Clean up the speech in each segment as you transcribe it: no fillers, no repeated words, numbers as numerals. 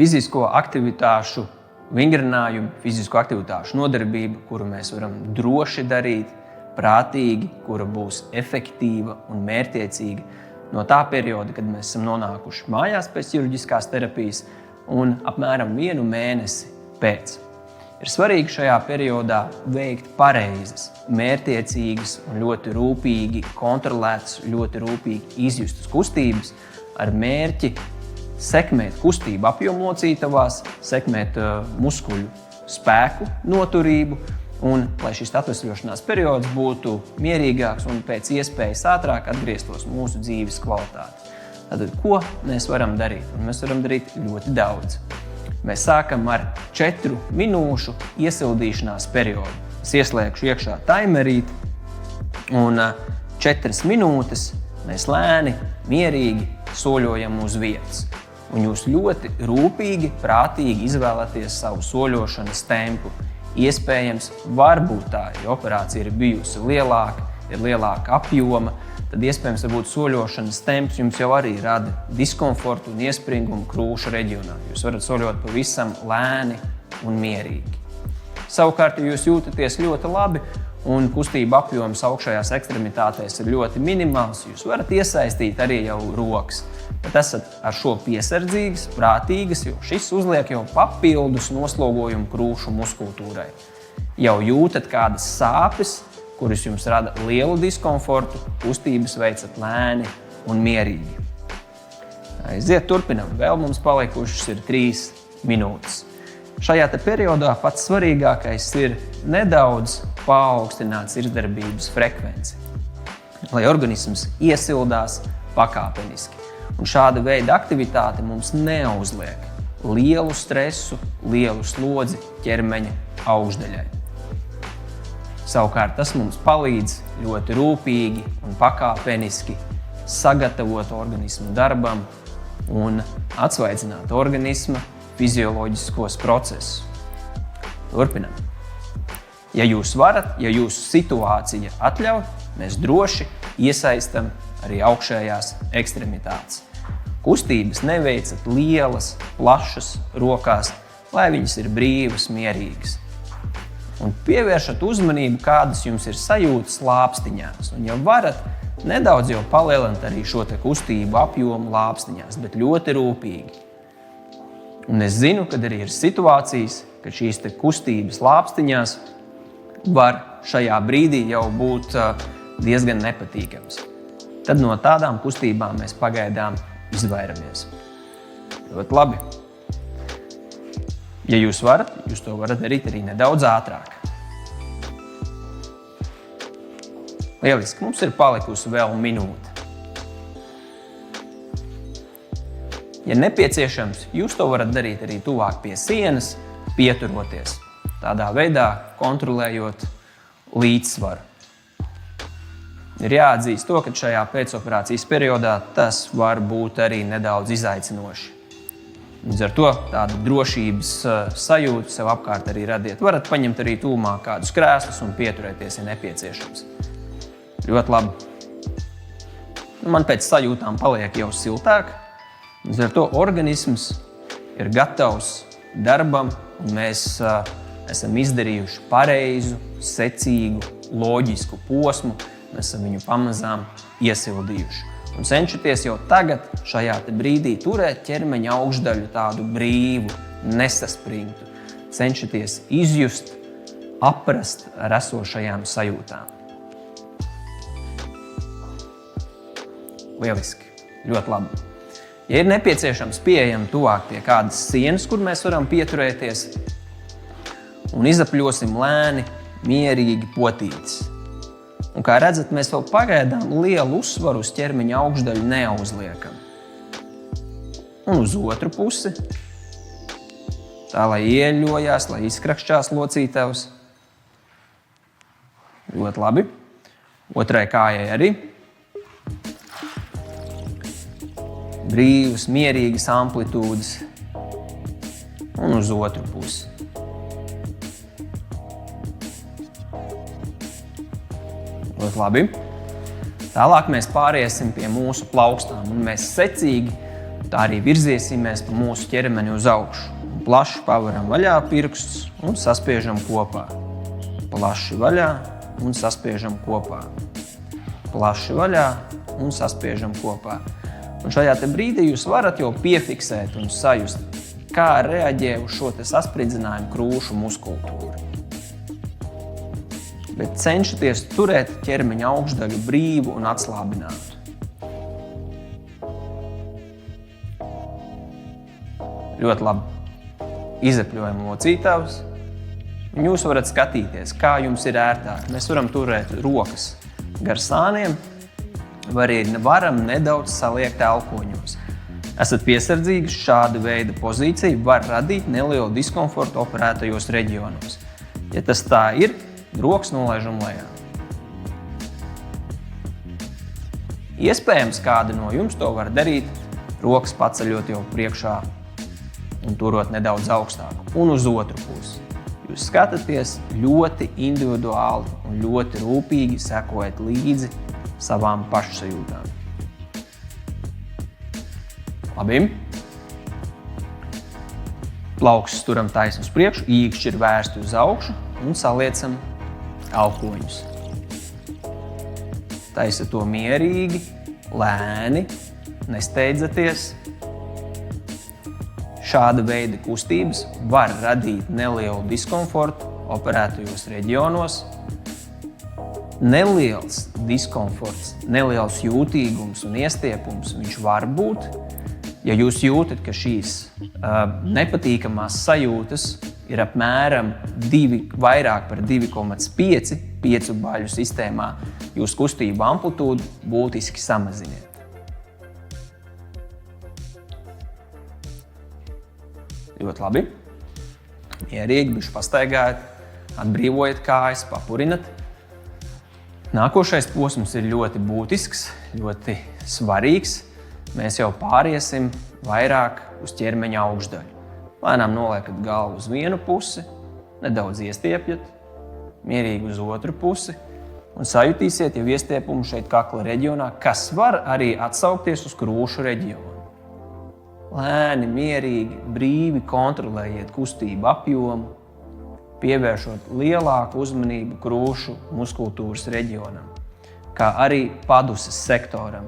fizisko aktivitāšu vingrinājumu, fizisko aktivitāšu nodarbību, kuru mēs varam droši darīt, prātīgi, kura būs efektīva un mērķtiecīga no tā perioda, kad mēs esam nonākuši mājās pēc ķirurģiskās terapijas un apmēram 1 mēnesi pēc. Ir svarīgi šajā periodā veikt pareizas, mērķtiecīgas un ļoti rūpīgi kontrolētas, ļoti rūpīgi izjustas kustības ar mērķi sekmēt kustību apjomu locītavās, sekmēt muskuļu spēku noturību un lai šis atvesļošanās periods būtu mierīgāks un pēc iespējas ātrāk atgrieztos mūsu dzīves kvalitāti. Tātad, ko mēs varam darīt? Un mēs varam darīt ļoti daudz. Mēs sākam ar 4 minūšu iesildīšanās periodu. Es ieslēgšu iekšā timerīti un 4 minūtes mēs lēni, mierīgi soļojam uz vietas. Un jūs ļoti rūpīgi, prātīgi izvēlaties savu soļošanas tempu. Iespējams, varbūt tā, ja operācija ir bijusi lielāka, ir lielāka apjoma, tad iespējams, varbūt soļošanas temps jums jau arī rada diskomfortu un iespringumu krūšu reģionā. Jūs varat soļot pavisam lēni un mierīgi. Savukārt, ja jūs jūtaties ļoti labi un kustība apjoms augšējās ekstremitātēs ir ļoti minimāls, jūs varat iesaistīt arī jau rokas. Bet esat ar šo piesardzīgas, prātīgas, jo šis uzliek jau papildus noslogojumu krūšu muskultūrai. Jau jūtat kādas sāpes, kuras jums rada lielu diskomfortu, kustības veicat lēni un mierīgi. Aiziet, turpinam. Vēl mums palikušas ir 3 minūtes. Šajā periodā pats svarīgākais ir nedaudz paaugstināt sirdsdarbības frekvenci, lai organisms iesildās pakāpeniski. Un šāda veida aktivitāte mums neuzliek lielu stresu, lielu slodzi ķermeņa augšdaļai. Savukārt tas mums palīdz ļoti rūpīgi un pakāpeniski sagatavot organismu darbam un atsvaidzināt organisma fizioloģiskos procesus. Turpinam. Ja jūs varat, ja jūsu situācija atļauj, mēs droši iesaistam arī augšējās ekstremitātes. Kustības neveicat lielas, plašas rokās, lai viņas ir brīvas, mierīgas. Un pievēršat uzmanību, kādas jums ir sajūtas lāpstiņās. Un ja varat, nedaudz jau palielināt arī šo kustību apjomu lāpstiņās, bet ļoti rūpīgi. Un es zinu, ka arī ir situācijas, ka šīs kustības lāpstiņās var šajā brīdī jau būt diezgan nepatīkams. Tad no tādām kustībām mēs pagaidām izvairamies. Ļoti labi. Ja jūs varat, jūs to varat darīt arī nedaudz ātrāk. Lieliski, mums ir palikusi vēl minūte. Ja nepieciešams, jūs to varat darīt arī tuvāk pie sienas, pieturoties. Tādā veidā kontrolējot līdzsvaru. Ir jāatzīst to, ka šajā pēcoperācijas periodā tas var būt arī nedaudz izaicinoši. Līdz ar to tādu drošības sajūtu sev apkārt arī radiet. Varat paņemt arī tūmā kādus krēslus un pieturēties, ja nepieciešams. Ļoti labi. Man pēc sajūtām paliek jau siltāk. Līdz ar to organisms ir gatavs darbam un mēs esam izdarījuši pareizu, secīgu, loģisku posmu. Mēs esam viņu pamazām iesildījuši. Un cenšaties jau tagad, šajā brīdī, turēt ķermeņa augšdaļu tādu brīvu, nesaspringtu. Cenšaties izjust, aprast ar esošajām sajūtām. Lieliski, ļoti labi. Ja ir nepieciešams pieejam tuvāk pie kādas sienas, kur mēs varam pieturēties, un izapļosim lēni, mierīgi potītes. Un kā redzat, mēs vēl pagaidām lielu uzsvaru uz ķermeņa augšdaļu neuzliekam. Un uz otru pusi, tā lai ieļojās, lai izkrakšķās locītavs. Ļoti labi. Otrai kājai arī. Brīvas, mierīgas amplitūdas. Un uz otru pusi. Ļoti labi. Tālāk mēs pāriesim pie mūsu plaukstām un mēs secīgi Tā arī virziesimies pa mūsu ķermeni uz augšu. Plaši pavaram vaļā pirkstus un saspiežam kopā. Plaši vaļā un saspiežam kopā. Plaši vaļā un saspiežam kopā. Un šajā te brīdī jūs varat jau piefiksēt un sajust, kā reaģē uz šo te saspridzinājumu krūšu muskultūru. Bet cenšaties turēt ķermeņa augšdaļu brīvu un atslābinātu. Ļoti labi. Izepļojam locītavas. Un jūs varat skatīties, kā jums ir ērtāk. Mēs varam turēt rokas gar sāniem, varam nedaudz saliekt elkoņos. Esat piesardzīgi, šāda veida pozīcija var radīt nelielu diskomfortu operētajos reģionos. Ja tas tā ir, rokas nolaižam lejā. Iespējams, kādi no jums to var darīt, rokas paceļot jau priekšā un turot nedaudz augstāk. Un uz otru pusi. Jūs skatāties ļoti individuāli un ļoti rūpīgi sekojat līdzi savām pašsajūtām. Labi. Plaukstus turam taisni uz priekšu, īkšķi ir vērsti uz augšu un saliecam elkoņus. Taisa to mierīgi, lēni, nesteidzaties. Šāda veida kustības var radīt nelielu diskomfortu operētajos reģionos. Neliels diskomforts, neliels jūtīgums un iestiepums viņš var būt. Ja jūs jūtat, ka šīs nepatīkamās sajūtas ir apmēram vairāk par 2,5 piecu baļu sistēmā, jūs kustību amplitūdu būtiski samaziniet. Ļoti labi. Mierīgi, bišķi pastaigājat, atbrīvojat kājas, papurinat. Nākošais posms ir ļoti būtisks, ļoti svarīgs. Mēs jau pāriesim vairāk uz ķermeņa augšdaļu. Lēnām noliekat galvu uz vienu pusi, nedaudz iestiepjat, mierīgi uz otru pusi un sajutīsiet jau iestiepumu šeit kakla reģionā, kas var arī atsaukties uz krūšu reģionu. Lēni, mierīgi, brīvi kontrolējiet kustību apjomu, pievēršot lielāku uzmanību krūšu muskultūras reģionam, kā arī paduses sektoram.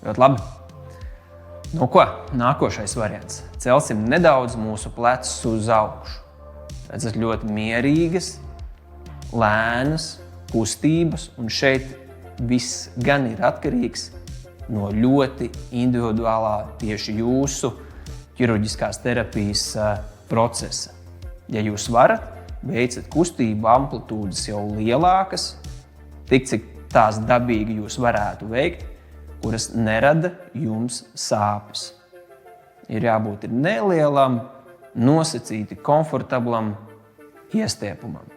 Ļoti labi. Nu ko, nākošais variants. Celsim nedaudz mūsu plecus uz augšu. Redzat, ļoti mierīgas, lēnas kustības, un šeit viss gan ir atkarīgs no ļoti individuālā tieši jūsu ķirurģiskās terapijas procesa. Ja jūs varat, veicat kustību amplitūdas jau lielākas, tik cik tās dabīgi jūs varētu veikt, kuras nerada jums sāpes. Ir jābūt nelielam, nosacīti komfortablam iestiepumam.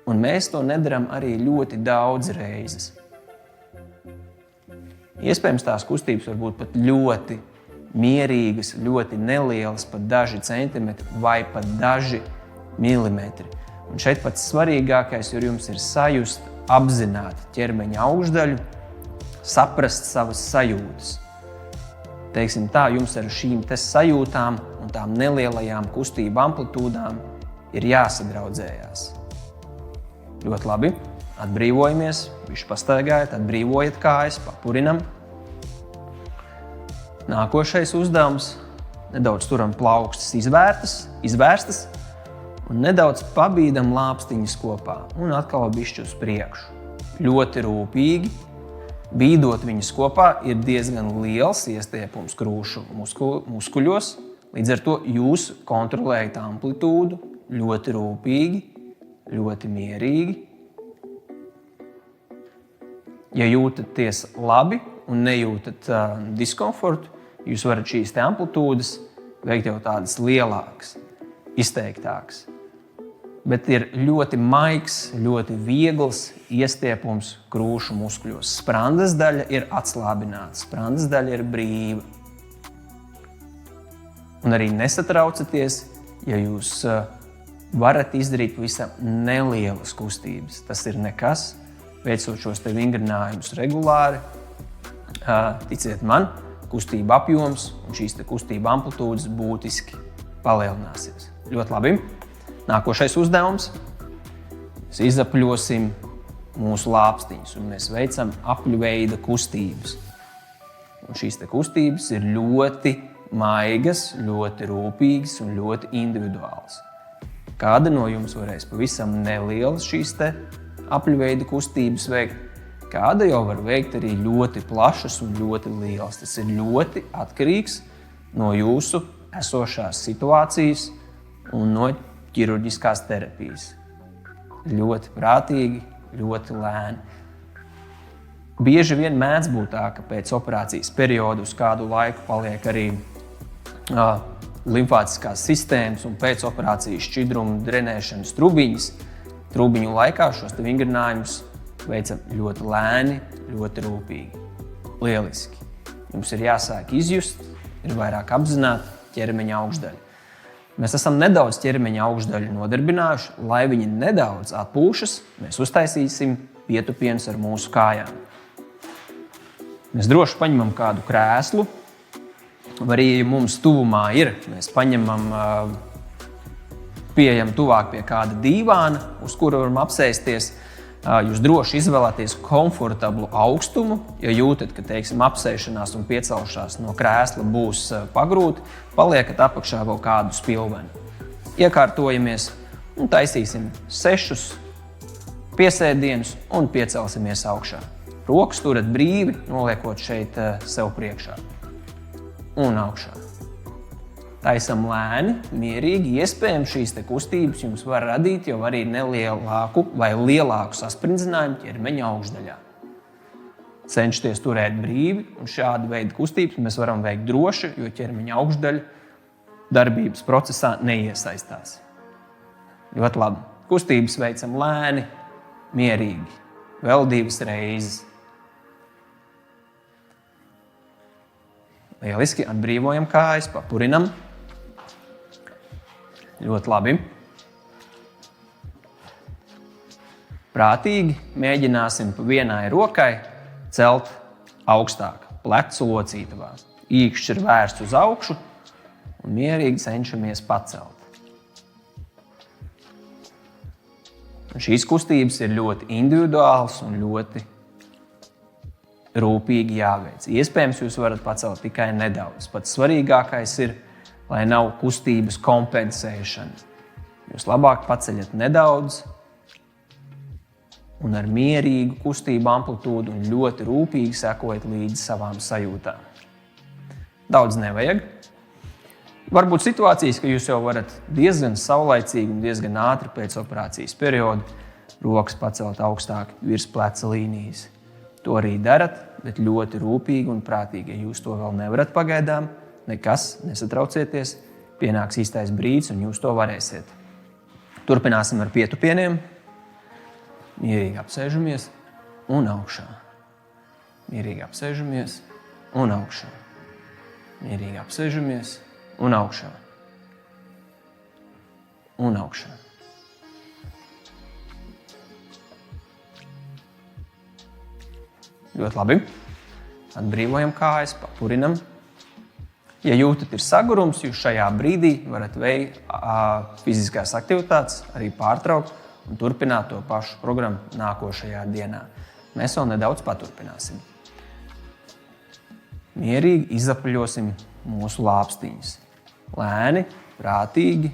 Un mēs to nedaram arī ļoti daudz reizes. Iespējams, tās kustības var būt pat ļoti mierīgas, ļoti nelielas, pat daži centimetri vai pat daži milimetri. Un šeit pats svarīgākais, jo jums ir sajust, apzināt ķermeņa augšdaļu, saprast savas sajūtas. Teiksim tā, jums ar šīm te sajūtām un tām nelielajām kustību amplitūdām ir jāsadraudzējās. Ļoti labi. Atbrīvojamies, bišķi pastaigājat, atbrīvojat kājas, papurinam. Nākošais uzdevums. Nedaudz turam plaukstas izvērstas un nedaudz pabīdam lāpstiņas kopā un atkal bišķi uz priekšu. Ļoti rūpīgi. Bīdot viņas kopā ir diezgan liels iestiepums krūšu muskuļos, līdz ar to jūs kontrolējat amplitūdu ļoti rūpīgi, ļoti mierīgi. Ja jūtaties labi un nejūtat diskomfortu, jūs varat šīs te amplitūdas veikt jau tādas lielākas, izteiktākas. Bet ir ļoti maigs, ļoti viegls iestiepums krūšu muskuļos. Sprandas daļa ir atslābināta, sprandas daļa ir brīva. Un arī nesatraucaties, ja jūs varat izdarīt pavisam nelielas kustības. Tas ir nekas. Veicot šos te vingrinājumus regulāri, ticiet man, kustība apjoms un šīs kustība amplitūdas būtiski palielināsies. Ļoti labi. Nākošais uzdevums. Mēs izapļosim mūsu lāpstiņus un mēs veicam apļveida kustības. Un šīs kustības ir ļoti maigas, ļoti rūpīgas un ļoti individuālas. Kāda no jums varēs pavisam nelielas šīs apļveida kustības veikt, kāda jau var veikt arī ļoti plašas un ļoti lielas. Tas ir ļoti atkarīgs no jūsu esošās situācijas un no ķirurģiskās terapijas. Ļoti prātīgi, ļoti lēni. Bieži vien mēdz būt tā, ka pēc operācijas perioda uz kādu laiku paliek arī limfātiskās sistēmas un pēc operācijas šķidrumu drenēšanas trubiņas. Trubiņu laikā šos vingrinājumus veicam ļoti lēni, ļoti rūpīgi. Lieliski. Jums ir jāsāk izjust, ir vairāk apzināti ķermeņa augšdaļa. Mēs esam nedaudz ķermeņa augšdaļu nodarbinājuši, lai viņi nedaudz atpūšas, mēs uztaisīsim pietupienus ar mūsu kājām. Mēs droši paņemam kādu krēslu, vai arī mums tuvumā ir, mēs paņemam pieejam tuvāk pie kāda dīvāna, uz kuru varam apsēsties. Jūs droši izvēlēties komfortablu augstumu, ja jūtat, ka, teiksim, apsēšanās un piecelšanās no krēsla būs pagrūti, paliekat apakšā vēl kādu spilveni. Iekārtojamies un taisīsim 6 piesēdienus un piecelsimies augšā. Rokas turat brīvi, noliekot šeit sev priekšā. Un augšā. Taisam lēni, mierīgi, iespējams šīs kustības jums var radīt jau arī nelielāku vai lielāku sasprindzinājumu ķermeņa augšdaļā. Cenšties turēt brīvi, un šādu veidu kustības mēs varam veikt droši, jo ķermeņa augšdaļa darbības procesā neiesaistās. Ļoti labi. Kustības veicam lēni, mierīgi. Vēl 2 reizes. Lieliski, atbrīvojam kājas, papurinam. Ļoti labi. Prātīgi mēģināsim pa vienai rokai celt augstāk, plecu locītavā. Īkšķis ir vērsts uz augšu un mierīgi cenšamies pacelt. Un šīs kustības ir ļoti individuāls un ļoti rūpīgi jāveic. Iespējams, jūs varat pacelt tikai nedaudz. Pats svarīgākais ir, lai nav kustības kompensēšana. Jūs labāk paceļat nedaudz un ar mierīgu kustību amplitūdu un ļoti rūpīgi sekojat līdzi savām sajūtām. Daudz nevajag. Varbūt situācijas, ka jūs jau varat diezgan saulaicīgi un diezgan ātri pēc operācijas perioda rokas pacelt augstāk virs pleca līnijas. To arī darat, bet ļoti rūpīgi un prātīgi. Ja jūs to vēl nevarat pagaidām, nekas, nesatraucieties, pienāks īstais brīdis un jūs to varēsiet. Turpināsim ar pietupieniem. Mierīgi apsēžamies un augšā. Mierīgi apsēžamies un augšā. Mierīgi apsēžamies un augšā. Un augšā. Ļoti labi. Atbrīvojam kājas, papurinam. Ja jūtat ir sagurums, jūs šajā brīdī varat veikt fiziskās aktivitātes, arī pārtraukt un turpināt to pašu programmu nākošajā dienā. Mēs vēl nedaudz paturpināsim. Mierīgi izapļosim mūsu lāpstiņas. Lēni, prātīgi,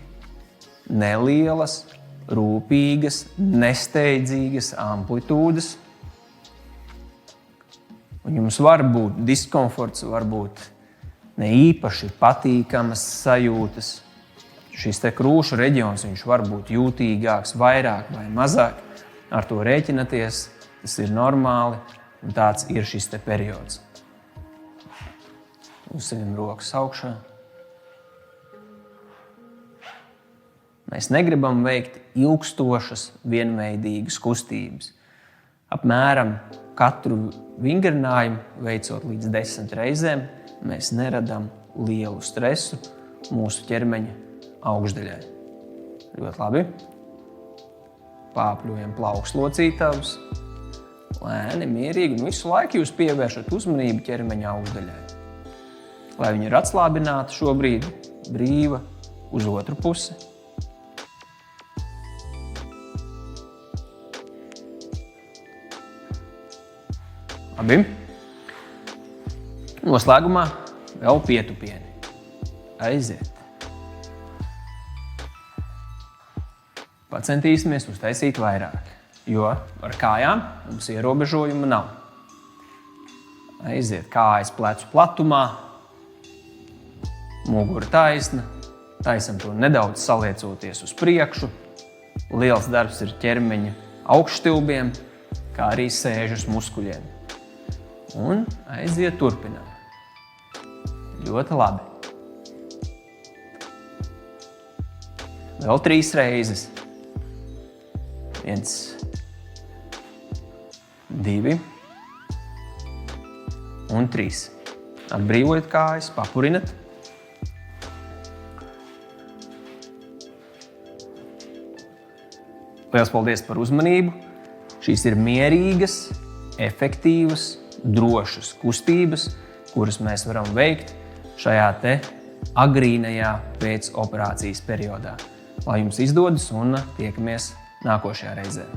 nelielas, rūpīgas, nesteidzīgas amplitūdas. Un jums var būt diskomforts, var būt ne īpaši patīkamas sajūtas. Šis krūšu reģions viņš var būt jūtīgāks, vairāk vai mazāk. Ar to rēķinaties, tas ir normāli un tāds ir šis periods. Uzceļam rokas augšā. Mēs negribam veikt ilgstošas, vienveidīgas kustības. Apmēram katru vingrinājumu, veicot līdz 10 reizēm, mēs neradam lielu stresu mūsu ķermeņa augšdaļai. Ļoti labi. Pāpļojam plaukslocītavas lēni, mierīgi un visu laiku jūs pievēršat uzmanību ķermeņa augšdaļai. Lai viņa ir atslābināta šobrīd, brīva uz otru pusi. Labi. Noslēgumā vēl pietupieni. Aiziet. Pacentīsimies uztaisīt vairāk, jo ar kājām mums ierobežojuma nav. Aiziet kājas plecu platumā, mugura taisna, taisam to nedaudz saliecoties uz priekšu. Liels darbs ir ķermeņa augšstilbiem, kā arī sēžas muskuļiem. Un aiziet turpinām. Ļoti labi. Vēl 3 reizes. 1, 2 un 3. Atbrīvojat kājas, papurinat. Liels paldies par uzmanību. Šīs ir mierīgas, efektīvas, drošas kustības, kuras mēs varam veikt šajā te agrīnajā pēc operācijas periodā. Lai jums izdodas un tiekamies nākošajā reizē.